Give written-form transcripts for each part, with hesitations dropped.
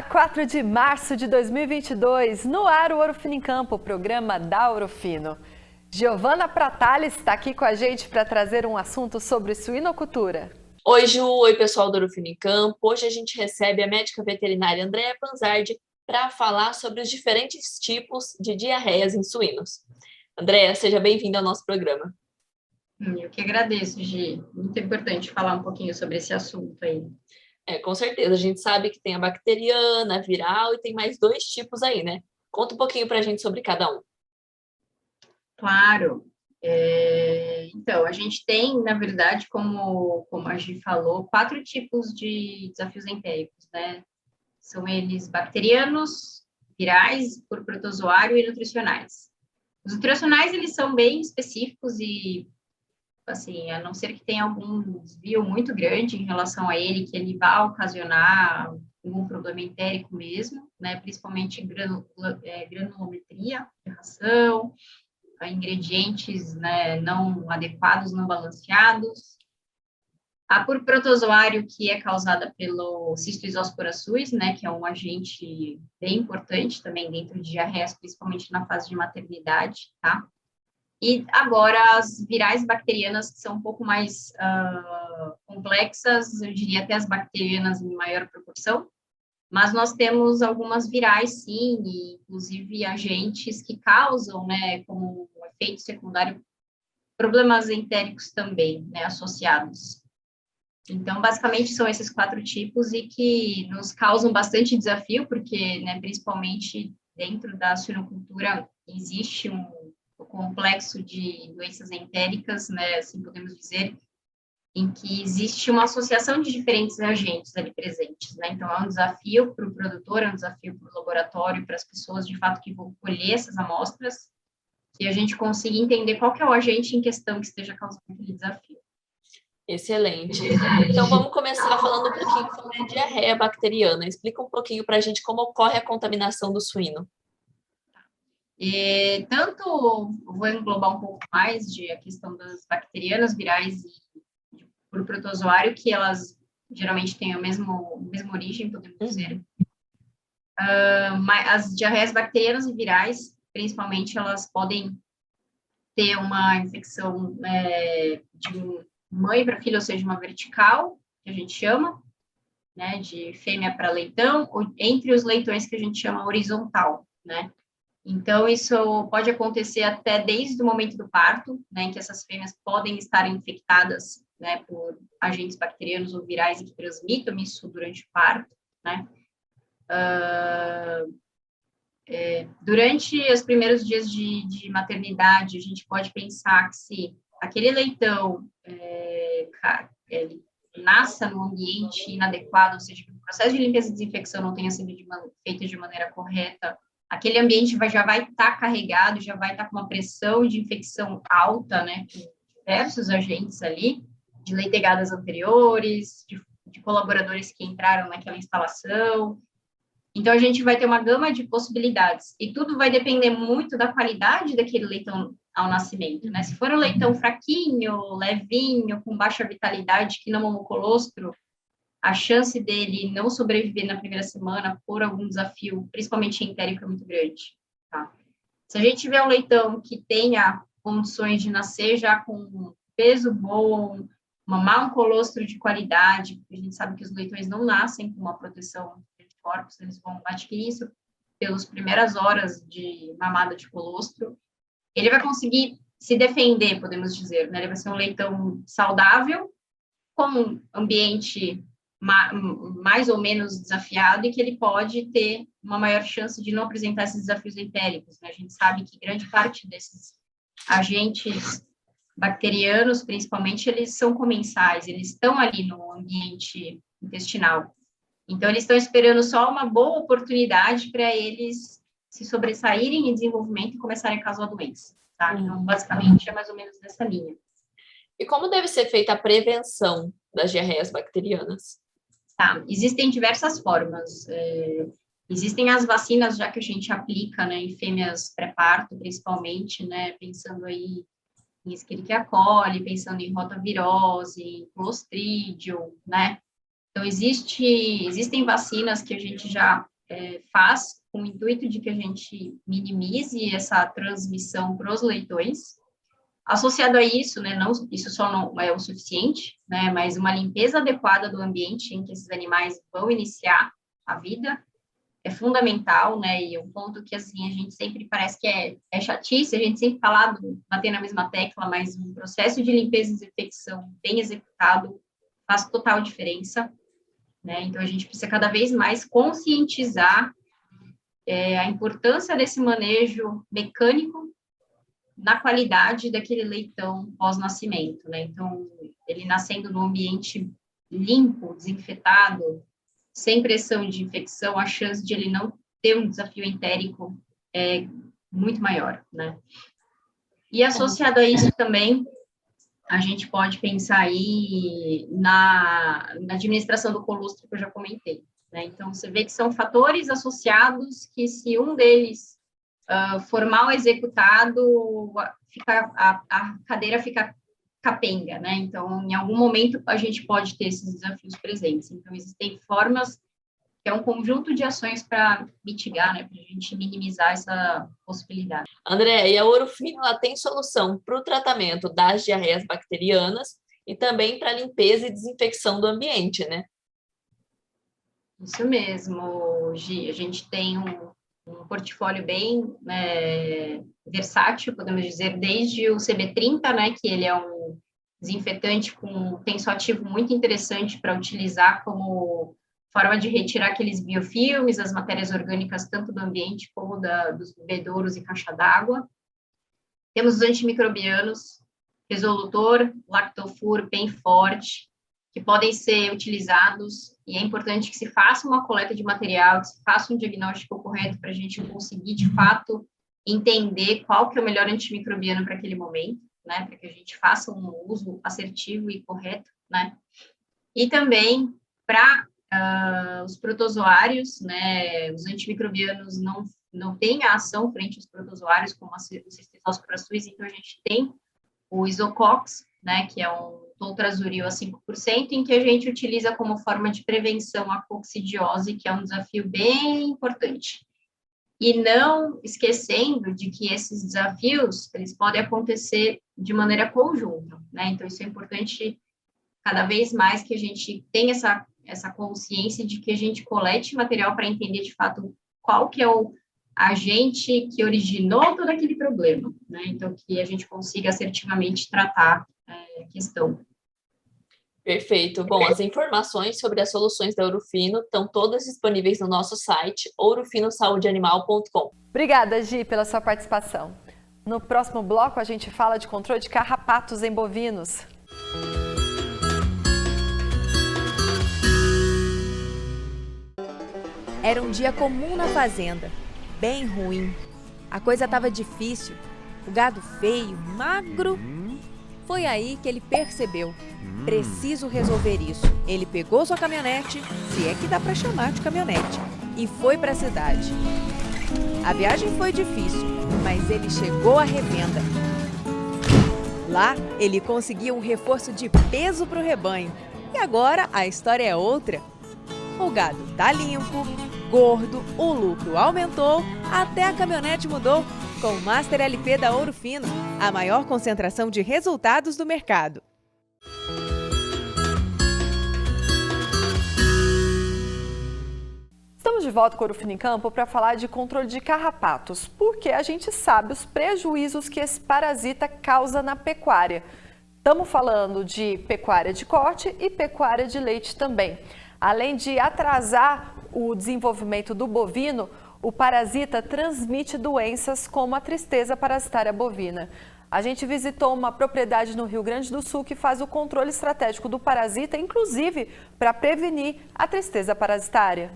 Dia 4 de março de 2022, no ar o Ouro Fino em Campo, o programa da Ouro Fino. Giovana Pratali está aqui com a gente para trazer um assunto sobre suinocultura. Oi, Ju. Oi, pessoal do Ouro Fino em Campo. Hoje a gente recebe a médica veterinária Andréa Panzardi para falar sobre os diferentes tipos de diarreias em suínos. Andréa, seja bem-vinda ao nosso programa. Eu que agradeço, Gi. Muito importante falar um pouquinho sobre esse assunto aí. Com certeza. A gente sabe que tem a bacteriana, a viral e tem mais 2 tipos aí, né? Conta um pouquinho para a gente sobre cada um. Claro. Então, a gente tem, na verdade, como a Gi falou, 4 tipos de desafios entéricos, né? São eles bacterianos, virais, por protozoário e nutricionais. Os nutricionais, eles são bem específicos e, assim, a não ser que tenha algum desvio muito grande em relação a ele, que ele vá ocasionar algum problema entérico mesmo, né? Principalmente granulometria de ração, ingredientes, né, não adequados, não balanceados. A por protozoário, que é causada pelo Cystoisospora suis, né, que é um agente bem importante também dentro de diarreias, principalmente na fase de maternidade, tá? E agora as virais bacterianas, que são um pouco mais complexas, eu diria até as bacterianas em maior proporção, mas nós temos algumas virais, sim, e inclusive agentes que causam, né, como efeito secundário, problemas entéricos também, né, associados. Então, basicamente, são esses 4 tipos e que nos causam bastante desafio, porque, né, principalmente dentro da suinocultura, existe um complexo de doenças entéricas, né, assim podemos dizer, em que existe uma associação de diferentes agentes ali presentes, né? Então, é um desafio para o produtor, é um desafio para o laboratório, para as pessoas, de fato, que vão colher essas amostras, que a gente consiga entender qual que é o agente em questão que esteja causando aquele desafio. Excelente. Então, vamos começar falando um pouquinho sobre a diarreia bacteriana. Explica um pouquinho para a gente como ocorre a contaminação do suíno. Vou englobar um pouco mais a questão das bacterianas, virais e por protozoário, que elas geralmente têm a mesma origem, podemos dizer. As diarreias bacterianas e virais, principalmente, elas podem ter uma infecção de mãe para filho, ou seja, uma vertical, que a gente chama, né, de fêmea para leitão, ou entre os leitões, que a gente chama horizontal, né? Então, isso pode acontecer até desde o momento do parto, né, em que essas fêmeas podem estar infectadas, né, por agentes bacterianos ou virais que transmitam isso durante o parto, né. Durante os primeiros dias de maternidade, a gente pode pensar que se aquele leitão ele nasça num ambiente inadequado, ou seja, que o processo de limpeza e desinfecção não tenha sido feito de maneira correta, aquele ambiente já vai estar carregado, já vai estar com uma pressão de infecção alta, né, com diversos agentes ali, de leitegadas anteriores, de colaboradores que entraram naquela instalação. Então, a gente vai ter uma gama de possibilidades, e tudo vai depender muito da qualidade daquele leitão ao nascimento, né? Se for um leitão fraquinho, levinho, com baixa vitalidade, que não mamou colostro, a chance dele não sobreviver na primeira semana por algum desafio, principalmente entérico, é muito grande, tá? Se a gente tiver um leitão que tenha condições de nascer já com peso bom, mamar um colostro de qualidade, porque a gente sabe que os leitões não nascem com uma proteção de corpos, eles vão adquirir isso pelas primeiras horas de mamada de colostro, ele vai conseguir se defender, podemos dizer, né? Ele vai ser um leitão saudável, com um ambiente mais ou menos desafiado, e que ele pode ter uma maior chance de não apresentar esses desafios entéricos, né? A gente sabe que grande parte desses agentes bacterianos, principalmente, eles são comensais, eles estão ali no ambiente intestinal. Então, eles estão esperando só uma boa oportunidade para eles se sobressaírem em desenvolvimento e começarem a causar doença, tá? Então, basicamente, é mais ou menos nessa linha. E como deve ser feita a prevenção das diarreias bacterianas? Tá, existem diversas formas. Existem as vacinas já que a gente aplica, né, em fêmeas pré-parto, principalmente, né, pensando aí em Escherichia coli, pensando em rotavirose, em Clostridium, né? Então, existem vacinas que a gente já faz com o intuito de que a gente minimize essa transmissão para os leitões. Associado a isso, né, isso só não é o suficiente, né, mas uma limpeza adequada do ambiente em que esses animais vão iniciar a vida é fundamental, né, e um ponto que, assim, a gente sempre parece que é chatice, a gente sempre fala, bater na mesma tecla, mas um processo de limpeza e desinfecção bem executado faz total diferença, né, então a gente precisa cada vez mais conscientizar a importância desse manejo mecânico na qualidade daquele leitão pós-nascimento, né, então ele nascendo num ambiente limpo, desinfetado, sem pressão de infecção, a chance de ele não ter um desafio entérico é muito maior, né? E associado a isso também, a gente pode pensar aí na administração do colostro que eu já comentei, né? Então, você vê que são fatores associados que, se um deles for mal executado, a cadeira fica capenga, né? Então, em algum momento, a gente pode ter esses desafios presentes. Então, existem formas, que é um conjunto de ações para mitigar, né? Para a gente minimizar essa possibilidade. André, e a Ouro Fino, ela tem solução para o tratamento das diarreias bacterianas e também para a limpeza e desinfecção do ambiente, né? Isso mesmo, Gi. A gente tem um portfólio bem versátil, podemos dizer, desde o CB30, né, que ele é um desinfetante com tensoativo muito interessante para utilizar como forma de retirar aqueles biofilmes, as matérias orgânicas, tanto do ambiente como dos bebedouros e caixa d'água. Temos os antimicrobianos, Resolutor, Lactofur, Penforte, que podem ser utilizados, e é importante que se faça uma coleta de material, que se faça um diagnóstico correto para a gente conseguir, de fato, entender qual que é o melhor antimicrobiano para aquele momento, né, para que a gente faça um uso assertivo e correto, né, e também para os protozoários, né, os antimicrobianos não têm a ação frente aos protozoários, como os Cysticercospora suis, então a gente tem o Isocox, né, que é um toltrazuril a 5%, em que a gente utiliza como forma de prevenção a coccidiose, que é um desafio bem importante. E não esquecendo de que esses desafios, eles podem acontecer de maneira conjunta, né? Então, isso é importante cada vez mais que a gente tenha essa consciência de que a gente colete material para entender, de fato, qual que é o agente que originou todo aquele problema, né? Então, que a gente consiga assertivamente tratar a questão. Perfeito. Bom, as informações sobre as soluções da Ouro Fino estão todas disponíveis no nosso site, ourofinosaúdeanimal.com. Obrigada, Gi, pela sua participação. No próximo bloco, a gente fala de controle de carrapatos em bovinos. Era um dia comum na fazenda, bem ruim. A coisa estava difícil, o gado feio, magro. Foi aí que ele percebeu, preciso resolver isso. Ele pegou sua caminhonete, se é que dá para chamar de caminhonete, e foi para a cidade. A viagem foi difícil, mas ele chegou à revenda. Lá, ele conseguiu um reforço de peso para o rebanho. E agora a história é outra. O gado tá limpo, gordo, o lucro aumentou, até a caminhonete mudou. Com o Master LP da Ouro Fino, a maior concentração de resultados do mercado. Estamos de volta com o Ouro Fino em Campo para falar de controle de carrapatos, porque a gente sabe os prejuízos que esse parasita causa na pecuária. Estamos falando de pecuária de corte e pecuária de leite também. Além de atrasar o desenvolvimento do bovino, o parasita transmite doenças como a tristeza parasitária bovina. A gente visitou uma propriedade no Rio Grande do Sul que faz o controle estratégico do parasita, inclusive para prevenir a tristeza parasitária.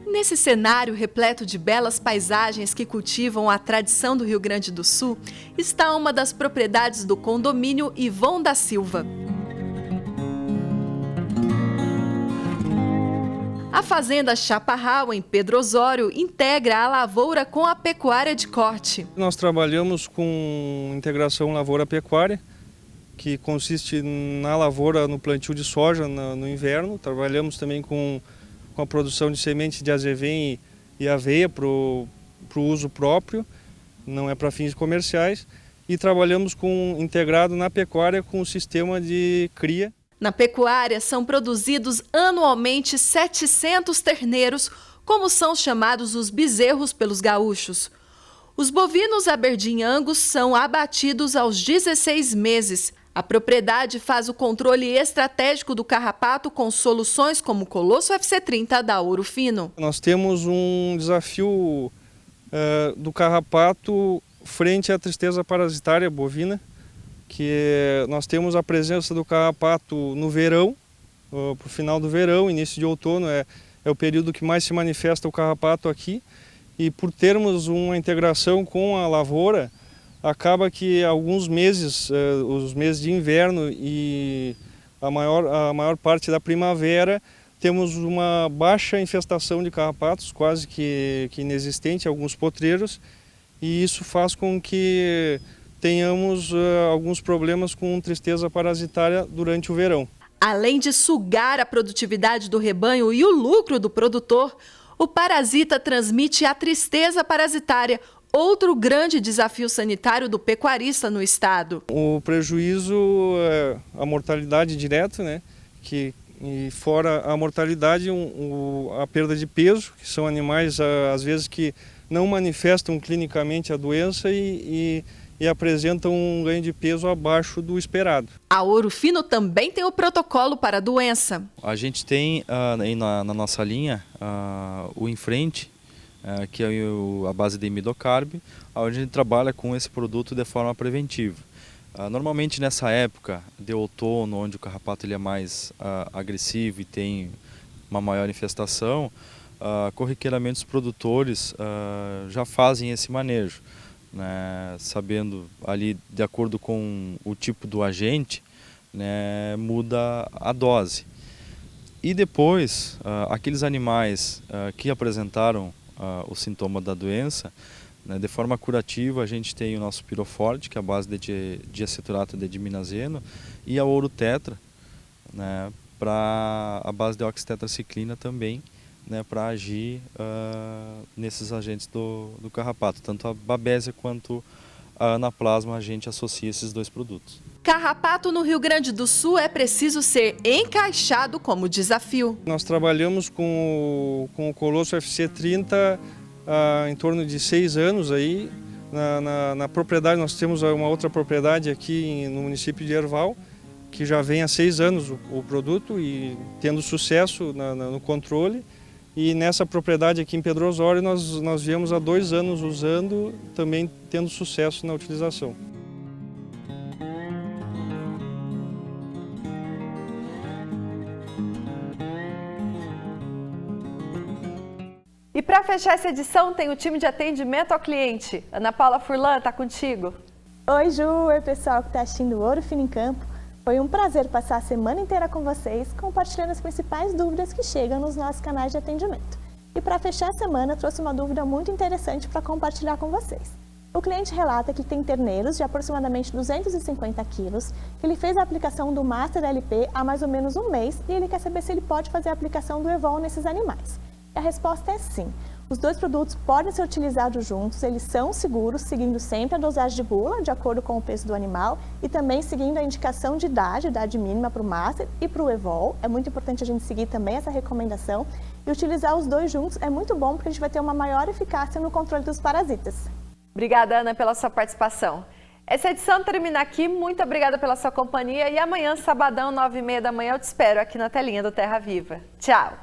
Nesse cenário repleto de belas paisagens que cultivam a tradição do Rio Grande do Sul, está uma das propriedades do condomínio Ivon da Silva. A fazenda Chaparral, em Pedro Osório, integra a lavoura com a pecuária de corte. Nós trabalhamos com integração lavoura-pecuária, que consiste na lavoura, no plantio de soja no inverno. Trabalhamos também com a produção de sementes de azevém e aveia para o uso próprio, não é para fins comerciais. E trabalhamos integrado na pecuária com o sistema de cria. Na pecuária são produzidos anualmente 700 terneiros, como são chamados os bezerros pelos gaúchos. Os bovinos Aberdeen Angus são abatidos aos 16 meses. A propriedade faz o controle estratégico do carrapato com soluções como o Colosso FC30 da Ouro Fino. Nós temos um desafio do carrapato frente à tristeza parasitária bovina, que nós temos a presença do carrapato no verão, para o final do verão, início de outono, é o período que mais se manifesta o carrapato aqui. E por termos uma integração com a lavoura, acaba que alguns meses, os meses de inverno e a maior parte da primavera, temos uma baixa infestação de carrapatos, quase que inexistente, alguns potreiros, e isso faz com que tenhamos alguns problemas com tristeza parasitária durante o verão. Além de sugar a produtividade do rebanho e o lucro do produtor, o parasita transmite a tristeza parasitária, outro grande desafio sanitário do pecuarista no estado. O prejuízo é a mortalidade direta, né? E fora a mortalidade, a perda de peso, que são animais, às vezes, que não manifestam clinicamente a doença e apresentam um ganho de peso abaixo do esperado. A Ouro Fino também tem o protocolo para a doença. A gente tem na nossa linha o Enfrente, que é a base de imidocarb, onde a gente trabalha com esse produto de forma preventiva. Normalmente nessa época de outono, onde o carrapato ele é mais agressivo e tem uma maior infestação, corriqueiramente os produtores já fazem esse manejo, né, sabendo ali, de acordo com o tipo do agente, né, muda a dose. E depois, aqueles animais que apresentaram o sintoma da doença, né, de forma curativa, a gente tem o nosso Piroforte, que é a base de diaceturato de diminazeno, e a Ouro Tetra, né, para a base de oxitetraciclina também, né, para agir nesses agentes do carrapato. Tanto a babésia quanto a anaplasma, a gente associa esses dois produtos. Carrapato no Rio Grande do Sul é preciso ser encaixado como desafio. Nós trabalhamos com o Colosso FC30 em torno de 6 anos aí. Na propriedade, nós temos uma outra propriedade aqui no município de Erval, que já vem há 6 anos o produto e tendo sucesso no controle. E nessa propriedade aqui em Pedro Osório nós viemos há 2 anos usando, também tendo sucesso na utilização. E para fechar essa edição tem o time de atendimento ao cliente. Ana Paula Furlan, está contigo. Oi Ju, oi pessoal que está assistindo o Ouro Fino em Campo. Foi um prazer passar a semana inteira com vocês, compartilhando as principais dúvidas que chegam nos nossos canais de atendimento. E para fechar a semana, eu trouxe uma dúvida muito interessante para compartilhar com vocês. O cliente relata que tem terneiros de aproximadamente 250 quilos, que ele fez a aplicação do Master LP há mais ou menos um mês e ele quer saber se ele pode fazer a aplicação do Evol nesses animais. E a resposta é sim. Os dois produtos podem ser utilizados juntos, eles são seguros, seguindo sempre a dosagem de bula, de acordo com o peso do animal, e também seguindo a indicação de idade mínima para o Master e para o Evol. É muito importante a gente seguir também essa recomendação. E utilizar os dois juntos é muito bom, porque a gente vai ter uma maior eficácia no controle dos parasitas. Obrigada, Ana, pela sua participação. Essa edição termina aqui. Muito obrigada pela sua companhia. E amanhã, sabadão, 9h30 da manhã, eu te espero aqui na telinha do Terra Viva. Tchau!